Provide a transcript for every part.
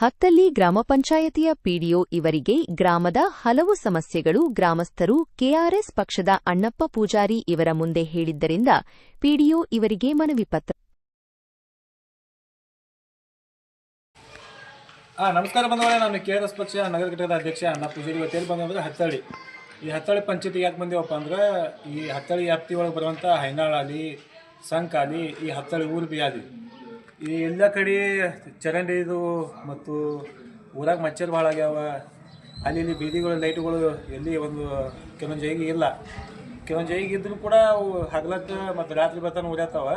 ಹತ್ತಲ್ಲಿ ಗ್ರಾಮ ಪಂಚಾಯತಿಯ ಪಿಡಿಒ ಇವರಿಗೆ ಗ್ರಾಮದ ಹಲವು ಸಮಸ್ಯೆಗಳು ಗ್ರಾಮಸ್ಥರು ಕೆಆರ್ಎಸ್ ಪಕ್ಷದ ಅಣ್ಣಪ್ಪ ಪೂಜಾರಿ ಇವರ ಮುಂದೆ ಹೇಳಿದ್ದರಿಂದ ಪಿಡಿಒ ಇವರಿಗೆ ಮನವಿ ಪತ್ರ. ನಮಸ್ಕಾರ ಬಂದವರೇ, ನಾನು ಕೆಆರ್ಎಸ್ ಪಕ್ಷ ನಗರ ಘಟಕದ ಅಧ್ಯಕ್ಷ ಅಣ್ಣಪ್ಪ ಪೂಜಾರಿ. ಇವತ್ತೇನು ಬಂದಂದ್ರೆ ಹತ್ತಳ್ಳಿ. ಈ ಹತ್ತಳ್ಳಿ ಪಂಚಾಯತಿ ಯಾಕೆ ಬಂದೀವಪ್ಪ ಅಂದ್ರೆ, ಈ ಹತ್ತಳ್ಳಿ ವ್ಯಾಪ್ತಿ ಒಳಗೆ ಬರುವಂಥ ಹೈನಾಳಾಲಿ, ಸಂಕಾಲಿ, ಈ ಹತ್ತಳ್ಳಿ ಊರು ಬಿ ಆಲಿ, ಈ ಎಲ್ಲ ಕಡೆ ಚರಂಡಿದು ಮತ್ತು ಊರಾಗ ಮಚ್ಚರ್ ಭಾಳ ಆಗ್ಯಾವ. ಅಲ್ಲಿ ಇಲ್ಲಿ ಬೀದಿಗಳು ಲೈಟ್ಗಳು ಎಲ್ಲಿ ಒಂದು ಕೆಲವೊಂದು ಜೈಗೆ ಇಲ್ಲ. ಕೆಲವೊಂದು ಜೈಗೆ ಇದ್ರೂ ಕೂಡ ಅವು ಹಗಲಕ್ಕೆ ಮತ್ತು ರಾತ್ರಿ ಬರ್ತಾನೆ ಉರಿಯತ್ತಾವ.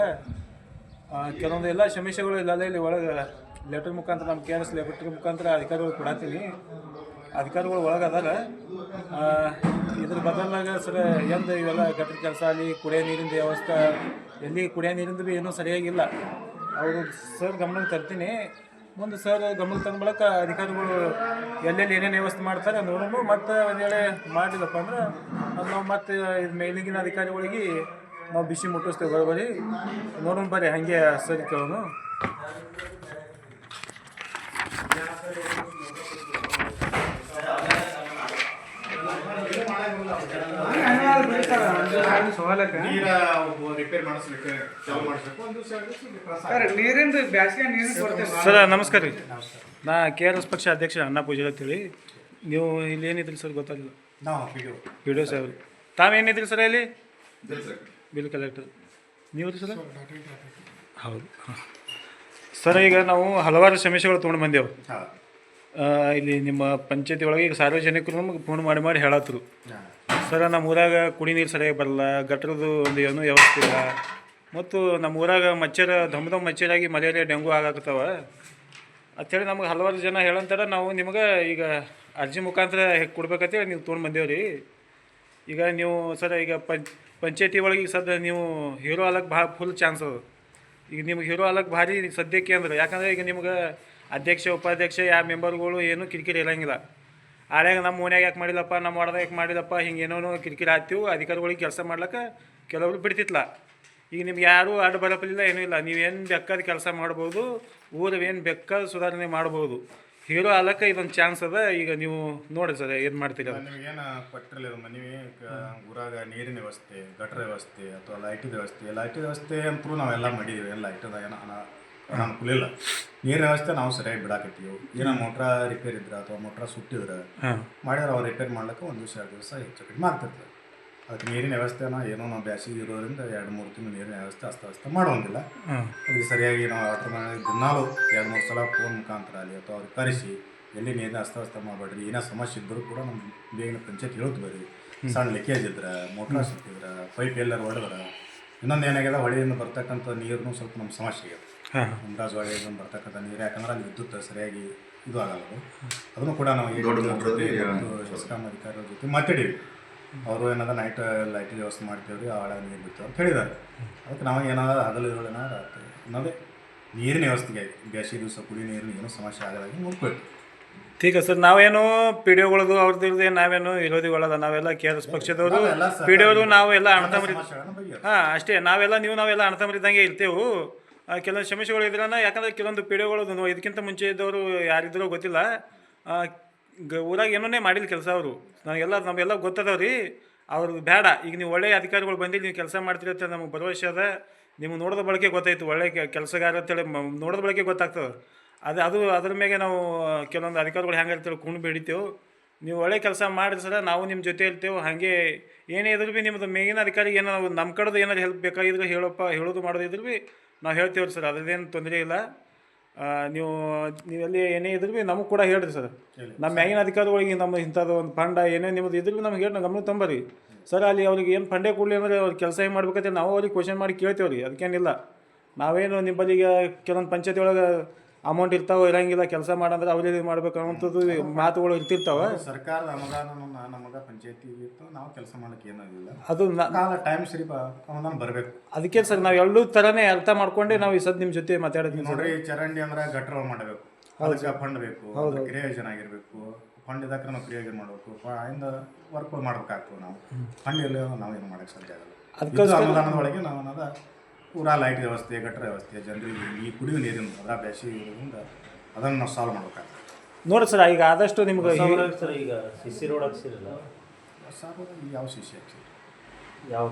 ಕೆಲವೊಂದು ಎಲ್ಲ ಸಮಸ್ಯೆಗಳು ಇಲ್ಲಲ್ಲ ಇಲ್ಲಿ ಒಳಗೆ ಲೆಟರ್ ಮುಖಾಂತರ, ನಮ್ಮ ಕೆಆರ್ಎಸ್ ಲೆಟರ್ ಮುಖಾಂತರ ಅಧಿಕಾರಿಗಳು ಕೊಡತ್ತೀನಿ. ಅಧಿಕಾರಿಗಳು ಒಳಗೆ ಅದಾರ. ಇದ್ರ ಬದಲಾಗ ಸರ್ ಎಂದು ಇವೆಲ್ಲ ಗಟ್ಟರ ಕೆಲಸ ಅಲ್ಲಿ ಕುಡಿಯೋ ನೀರಿನ ವ್ಯವಸ್ಥೆ, ಎಲ್ಲಿ ಕುಡಿಯೋ ನೀರಿಂದು ಭೀ ಏನೂ ಸರಿಯಾಗಿಲ್ಲ. ಅವರು ಸರ್ ಗಮನಕ್ಕೆ ತರ್ತೀನಿ. ಮುಂದೆ ಸರ್ ಗಮನಕ್ಕೆ ತಂದ ಬಳಿಕ ಅಧಿಕಾರಿಗಳು ಎಲ್ಲೆಲ್ಲಿ ಏನೇನು ವ್ಯವಸ್ಥೆ ಮಾಡ್ತಾರೆ ನೋಡೋಣ. ಮತ್ತು ಒಂದು ವೇಳೆ ಮಾಡಲಿಲ್ಲಪ್ಪ ಅಂದ್ರೆ ಅದು ನಾವು ಮತ್ತೆ ಇದು ಮೇಲಿಗಿನ ಅಧಿಕಾರಿಗಳಿಗೆ ನಾವು ಬಿಸಿ ಮುಟ್ಟಿಸ್ತೇವೆ. ಬರ್ರಿ ನೋಡೋಣ, ಬರ್ರಿ ಹಾಗೆ ಸರಿ ಕೇಳೋಣ. ಸರ್ ನಮಸ್ಕಾರ ರೀ, ನಾ ಕೆಆರ್ಎಸ್ ಪಕ್ಷ ಅಧ್ಯಕ್ಷ ಅಣ್ಣ ಪೂಜಾರಿ ಅಂತೇಳಿ. ನೀವು ಇಲ್ಲಿ ಏನಿದ್ರಿ ಸರ್ ಗೊತ್ತಾಗಿಲ್ಲ? ಪಿ ಡಿ ಒ ಸಾಹೇಬ್ರಿ. ತಾವೇನಿದ್ರಿ ಸರ್ ಇಲ್ಲಿ? Bill collector. ನೀವು ರೀ ಸರ್? ಹೌದು ಸರ್. ಈಗ ನಾವು ಹಲವಾರು ಸಮಸ್ಯೆಗಳು ತೊಗೊಂಡು ಬಂದೆವು ಇಲ್ಲಿ ನಿಮ್ಮ ಪಂಚಾಯತಿ ಒಳಗೆ. ಈಗ ಸಾರ್ವಜನಿಕರು ನಮಗೆ ಫೋನ್ ಮಾಡಿ ಹೇಳತ್ತರು, ಸರ್ ನಮ್ಮ ಊರಾಗ ಕುಡಿ ನೀರು ಸರಿಯಾಗಿ ಬರಲ್ಲ, ಗಟ್ರದ್ದು ಒಂದು ಏನೂ ವ್ಯವಸ್ಥೆ ಇಲ್ಲ, ಮತ್ತು ನಮ್ಮ ಊರಾಗ ಮಚ್ಚರ ದಮ್ ಮಚ್ಚರಾಗಿ ಮಲೇರಿಯಾ ಡೆಂಗು ಆಗಾಕತ್ತಾವ ಅಂಥೇಳಿ ನಮ್ಗೆ ಹಲವಾರು ಜನ ಹೇಳಂತಾರೆ. ನಾವು ನಿಮಗೆ ಈಗ ಅರ್ಜಿ ಮುಖಾಂತರ ಕೊಡ್ಬೇಕಂತೇಳಿ ನೀವು ತೊಗೊಂಡು ಬಂದೇವ್ರಿ. ಈಗ ನೀವು ಸರ್ ಈಗ ಪಂಚಾಯತಿ ಒಳಗೆ ಈಗ ಸದ್ಯ ನೀವು ಹೀರೋ ಆಗಕ್ಕೆ ಭಾಳ ಫುಲ್ ಚಾನ್ಸ್ ಅದು. ಈಗ ನಿಮ್ಗೆ ಹೀರೋ ಆಗಕ್ಕೆ ಭಾರಿ ಸದ್ಯಕ್ಕೆ ಅಂದ್ರೆ, ಯಾಕಂದರೆ ಈಗ ನಿಮ್ಗೆ ಅಧ್ಯಕ್ಷ ಉಪಾಧ್ಯಕ್ಷ ಯಾವ ಮೆಂಬರ್ಗಳು ಏನೂ ಕಿರಿಕಿರಿ ಇರೋಂಗಿಲ್ಲ. ಆಳ್ಯಾಗ ನಮ್ಮ ಓನ್ಯಾಗ ಯಾಕೆ ಮಾಡಿಲ್ಲಪ್ಪ, ನಮ್ಮ ವಾರ್ಡ್ದಾಗ ಯಾಕೆ ಮಾಡಿಲ್ಲಪ್ಪ, ಹಿಂಗೇನೋ ಕಿರಿಕಿರಿ ಆಗ್ತೀವಿ. ಅಧಿಕಾರಿಗಳಿಗೆ ಕೆಲಸ ಮಾಡ್ಲಿಕ್ಕೆ ಕೆಲವರು ಬಿಡ್ತಿತ್ತಲ್ಲ. ಈಗ ನಿಮ್ಗೆ ಯಾರೂ ಅಡ್ಡ ಬರಲಿಲ್ಲ, ಏನೂ ಇಲ್ಲ. ನೀವೇನು ಬೇಕಾದ ಕೆಲಸ ಮಾಡ್ಬೋದು, ಊರು ಏನು ಬೇಕಾದ ಸುಧಾರಣೆ ಮಾಡ್ಬೋದು. ಹೀರೋ ಆಗಕ್ಕೆ ಇದೊಂದು ಚಾನ್ಸ್ ಅದ. ಈಗ ನೀವು ನೋಡಿ ಸರ್ ಏನು ಮಾಡ್ತೀರಿ? ನಿಮಗೇನು ಕೊಟ್ಟಿರಲಿಲ್ಲ ಮನೆ ಊರಾಗ ನೀರಿನ ವ್ಯವಸ್ಥೆ, ಗಟರ ವ್ಯವಸ್ಥೆ ಅಥವಾ ಲೈಟಿನ ವ್ಯವಸ್ಥೆ. ಲೈಟಿನ ವ್ಯವಸ್ಥೆ ಅಂತೂ ನಾವೆಲ್ಲ ಮಾಡಿದ್ದೀವಿ. ಏನು ಲೈಟದ ಏನೋ ಅನುಕೂಲ ಇಲ್ಲ. ನೀರಿನ ವ್ಯವಸ್ಥೆ ನಾವು ಸರಿಯಾಗಿ ಬಿಡಾಕತ್ತೀವಿ. ಏನೋ ಮೋಟ್ರ ರಿಪೇರ್ ಇದ್ರೆ ಅಥವಾ ಮೋಟ್ರ ಸುಟ್ಟಿದ್ರೆ ಮಾಡಿದ್ರೆ ಅವ್ರು ರಿಪೇರ್ ಮಾಡ್ಲಿಕ್ಕೆ 1-2 ದಿವಸ ಹೆಚ್ಚು ಕಡಿಮೆ ಆಗ್ತಿರ್ತದೆ. ಅದಕ್ಕೆ ನೀರಿನ ವ್ಯವಸ್ಥೆನ ಏನೋ ನಾವು ಬ್ಯಾಸಿಗೆ ಇರೋದ್ರಿಂದ 2-3 ತಿಂಗಳು ನೀರಿನ ವ್ಯವಸ್ಥೆ ಅಸ್ತವ್ಯಸ್ತ ಮಾಡೋಂಗಿಲ್ಲ. ಅದಕ್ಕೆ ಸರಿಯಾಗಿ ನಾವು ವಾಟರ್ ಮ್ಯಾನ್ ದಿನಾಲು 2-3 ಸಲ ಫೋನ್ ಮುಖಾಂತರ ಅಲ್ಲಿ ಅಥವಾ ಅವ್ರಿಗೆ ಕರೆಸಿ ಎಲ್ಲಿ ನೀರಿನ ಅಸ್ತವ್ಯಸ್ತ ಮಾಡಬೇಡ್ರಿ, ಏನೋ ಸಮಸ್ಯೆ ಇದ್ದರೂ ಕೂಡ ನಮ್ಮ ಬೇಗನೆ ಪಂಚಾಯತ್ ಹೇಳ್ತು ಬರ್ರಿ. ಸಣ್ಣ ಲೀಕೇಜ್ ಇದ್ರೆ, ಮೋಟ್ರ್ ಸುತ್ತಿದ್ರೆ, ಪೈಪ್ ಎಲ್ಲರೂ ಹೊಡೆದ್ರೆ, ಇನ್ನೊಂದು ಏನಾಗ್ಯದ ಹೊಳೆಯಿಂದ ಬರ್ತಕ್ಕಂಥ ನೀರನ್ನು ಸ್ವಲ್ಪ ನಮ್ಮ ಸಮಸ್ಯೆ ಇದೆ. ಮುಂದಾಜು ಹೊಳೆಯಿಂದ ಬರ್ತಕ್ಕಂಥ ನೀರು, ಯಾಕಂದ್ರೆ ಅಲ್ಲಿ ವಿದ್ಯುತ್ ಸರಿಯಾಗಿ ಇದು ಆಗಲ್ಲ. ಅದನ್ನು ಕೂಡ ನಾವು ಎಸ್ಕಾಂ ಅಧಿಕಾರಿಗಳ ಜೊತೆ ಮಾತಾಡೀವಿ. ಅವರು ಏನಾದ್ರು ನೈಟ್ ಲೈಟ್ ವ್ಯವಸ್ಥೆ ಮಾಡ್ತೀವ್ರಿ, ಆ ಒಳಗೆ ನೀರು ಬಿಡ್ತೇವೆ ಅಂತ ಹೇಳಿದ್ದಾರೆ. ಅದಕ್ಕೆ ನಾವು ಏನಾದ್ರು ಹಗಲು ಇರೋಣ ರಾತ್ರಿ ಅನ್ನೋದೇ ನೀರಿನ ವ್ಯವಸ್ಥೆಗೆ ಬೇಸಿಗೆ ದಿವಸ ಕುಡಿಯೋ ನೀರಿನ ಏನೂ ಸಮಸ್ಯೆ ಆಗದಾಗಿ ನೋಡ್ಕೊಳ್ತೀವಿ. ಠೀಕ ಸರ್. ನಾವೇನು ಪಿ ಡಿ ಒಗಳದು ಅವ್ರದ್ದು ನಾವೇನು ವಿರೋಧಿಗಳದ, ನಾವೆಲ್ಲ ಕೆಆರ್ಎಸ್ ಪಕ್ಷದವರು ಪಿ ಡಿ ಒರು ನಾವು ಎಲ್ಲ ಅಣ್ಣತಮ್ಮರಿ. ಅಷ್ಟೇ, ನಾವೆಲ್ಲ ಅಣ್ಣತಮ್ಮರಿದ್ದಂಗೆ ಇರ್ತೇವೆ. ಕೆಲವೊಂದು ಸಮಸ್ಯೆಗಳು ಇದ್ರನ್ನ, ಯಾಕಂದರೆ ಕೆಲವೊಂದು ಪಿ ಡಿ ಒಗಳು ಇದಕ್ಕಿಂತ ಮುಂಚೆ ಇದ್ದವರು ಯಾರಿದ್ದರೋ ಗೊತ್ತಿಲ್ಲ, ಊರಾಗ ಏನೋನೇ ಮಾಡಿಲ್ಲ ಕೆಲಸ. ಅವರು ನಮಗೆಲ್ಲ ಗೊತ್ತದವ್ರಿ. ಅವ್ರದ್ದು ಬೇಡ. ಈಗ ನೀವು ಒಳ್ಳೆಯ ಅಧಿಕಾರಿಗಳು ಬಂದಿಲ್ಲ, ನೀವು ಕೆಲಸ ಮಾಡ್ತೀರಿ ಅಂತ ನಮಗೆ ಭರವಸೆ ಅದ. ನಿಮ್ಗೆ ನೋಡಿದ ಬಳಕೆ ಗೊತ್ತಾಯ್ತು, ಒಳ್ಳೆಯ ಕೆಲಸಗಾರ ಅಂತೇಳಿ ನೋಡಿದ ಬಳಕೆ ಗೊತ್ತಾಗ್ತದೆ. ಅದ್ರ ಮೇಲೆ ನಾವು ಕೆಲವೊಂದು ಅಧಿಕಾರಿಗಳು ಹೆಂಗೆ ಇರ್ತೇವೆ ಕುಣ್ ಬೇಡಿತೇವೆ. ನೀವು ಒಳ್ಳೆ ಕೆಲಸ ಮಾಡಿದ್ರೆ ಸರ ನಾವು ನಿಮ್ಮ ಜೊತೆ ಇರ್ತೇವೆ. ಹಾಗೆ ಏನೇ ಇದ್ರು ಭೀ ನಿಮ್ಮದು ಮೇಗಿನ ಅಧಿಕಾರಿಗೆ ಏನೋ ನಮ್ಮ ಕಡೆದು ಏನಾದ್ರು ಹೆಲ್ಪ್ ಬೇಕಾಗಿದ್ರೆ ಹೇಳೋದು ಮಾಡೋದಿದ್ರು ಭೀ ನಾವು ಹೇಳ್ತೇವೆ ಸರ್. ಅದೇನು ತೊಂದರೆ ಇಲ್ಲ. ನೀವೆಲ್ಲಿ ಏನೇ ಇದ್ರು ಭೀ ನಮಗೆ ಕೂಡ ಹೇಳ್ರಿ ಸರ್. ನಮ್ಮ ಮೇಗಿನ ಅಧಿಕಾರಿಗಳಿಗೆ ನಮ್ಮ ಇಂಥದ್ದು ಒಂದು ಫಂಡ ಏನೇ ನಿಮ್ಮದು ಇದ್ರು ಭೀ ನಮ್ಗೆ ಹೇಳಿ ಗಮನ ತಂಬರಿ ಸರ್. ಅಲ್ಲಿ ಅವ್ರಿಗೆ ಏನು ಫಂಡೇ ಕೊಡಲಿ ಅಂದರೆ ಅವ್ರ ಕೆಲಸ ಹೆಂಗೆ ಮಾಡ್ಬೇಕಂತ ನಾವು ಅವ್ರಿಗೆ ಕ್ವಶನ್ ಮಾಡಿ ಕೇಳ್ತೇವೆ ರೀ. ಅದಕ್ಕೇನಿಲ್ಲ. ನಾವೇನು ನಿಮ್ಮಲ್ಲಿಗೆ ಕೆಲವೊಂದು ಪಂಚಾಯತಿ ಒಳಗೆ ಅಮೌಂಟ್ ಇರ್ತಾವೆ, ಇರಂಗಿಲ್ಲ, ಕೆಲಸ ಮಾಡಂದ್ರೆ ಅವ್ರಿಗೆ ಮಾಡ್ಬೇಕು ಅನ್ನೋಂಥದ್ದು ಮಾತುಗಳು ಇರ್ತಿರ್ತಾವೆ. ಸರ್ಕಾರದ ಅನುದಾನ ನಮಗೆ ಪಂಚಾಯತಿ ಇತ್ತು, ನಾವು ಕೆಲಸ ಮಾಡೋಕ್ಕೆ ಏನಾಗಿಲ್ಲ. ಅದು ಟೈಮ್ ಸರಿ ಅನುದಾನ ಬರಬೇಕು. ಅದಕ್ಕೆ ಸರ್ ನಾವು ಎಲ್ಲೂ ಥರನೇ ಅರ್ಥ ಮಾಡ್ಕೊಂಡೆ ನಾವು ಈ ಸದ್ ನಿಮ್ಮ ಜೊತೆ ಮಾತಾಡೋದು ನೋಡ್ರಿ. ಚರಂಡಿ ಅಂದ್ರೆ ಗಟ್ರ ಮಾಡಬೇಕು, ಅದಕ್ಕೆ ಫಂಡ್ ಬೇಕು, ಕ್ರಿಯೋಜನ ಆಗಿರಬೇಕು. ಫಂಡ್ ಇದಕ್ಕೆ ನಾವು ಕ್ರಿಯೋಜನ ಮಾಡಬೇಕು, ಇಂದ ವರ್ಕ್ ಮಾಡ್ಬೇಕಾಗ್ತದೆ. ನಾವು ಫಂಡ್ ಇಲ್ಲ ನಾವು ಏನು ಮಾಡೋಕ್ಕೆ ಸಾಧ್ಯ ಆಗಲ್ಲ. ಅದಕ್ಕೆ ಅನುದಾನದೊಳಗೆ ನಾವು ಅನ್ನೋದು ಪೂರಾ ಲೈಟ್ ವ್ಯವಸ್ಥೆ, ಗಟ್ಟರ ವ್ಯವಸ್ಥೆ, ಜನರಿಗೆ ಈ ಕುಡಿಯುವ ನೀರಿನ ಬೇಸಿಗೆ ಇರೋದ್ರಿಂದ ಅದನ್ನು ನಾವು ಸಾಲ್ವ್ ಮಾಡ್ಬೇಕಾಗ್ತದೆ. ನೋಡಿ ಸರ್ ಈಗ ಆದಷ್ಟು ನಿಮ್ಗೆ ಸರ್ ಈಗ ಸಿಸಿ ರೋಡ್ ಹಾಕ್ಸಿರಲ್ಲ ಸರ್ ಯಾವ ಶಿಷ್ಯ ಹಾಕ್ಸಿರಿ? ಯಾವ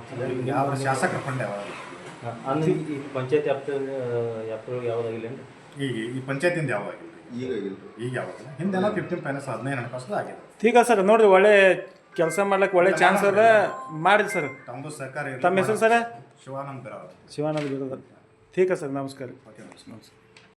ಯಾವ ಶಾಸಕರ ಫಂಡ್ ಯಾವ ಅಂದ್ರೆ ಈ ಪಂಚಾಯತ್ ವ್ಯಾಪ್ತಿಯೊಳಗೆ ಯಾವುದಾಗಿಲ್ಲ ಈ ಪಂಚಾಯತಿಂದ ಯಾವಾಗಿಲ್ಲ ಈಗ ಯಾವಾಗಿಲ್ಲ ಹಿಂದೆಲ್ಲ 15 ಫೈನಾನ್ಸ್ 15 ಹಣಕಾಸು ಆಗಿದೆ. ठीक ಸರ್ ನೋಡಿರಿ ಒಳ್ಳೆ ಕೆಲಸ ಮಾಡ್ಲಿಕ್ಕೆ ಒಳ್ಳೆ ಚಾನ್ಸ್ ಅದ ಮಾಡಿರಿ ಸರ್. ತಮ್ಮದು ಸರ್ಕಾರ ತಮ್ಮ ಹೆಸರು ಸರ್? ಶಿವಾನಂದ ಬಿರಾವ್. ಶಿವಾನಂದ ಬಿರಾವ್. ठीक है सर, नमस्कार. ಓಕೆ ನಮಸ್ಕಾರ.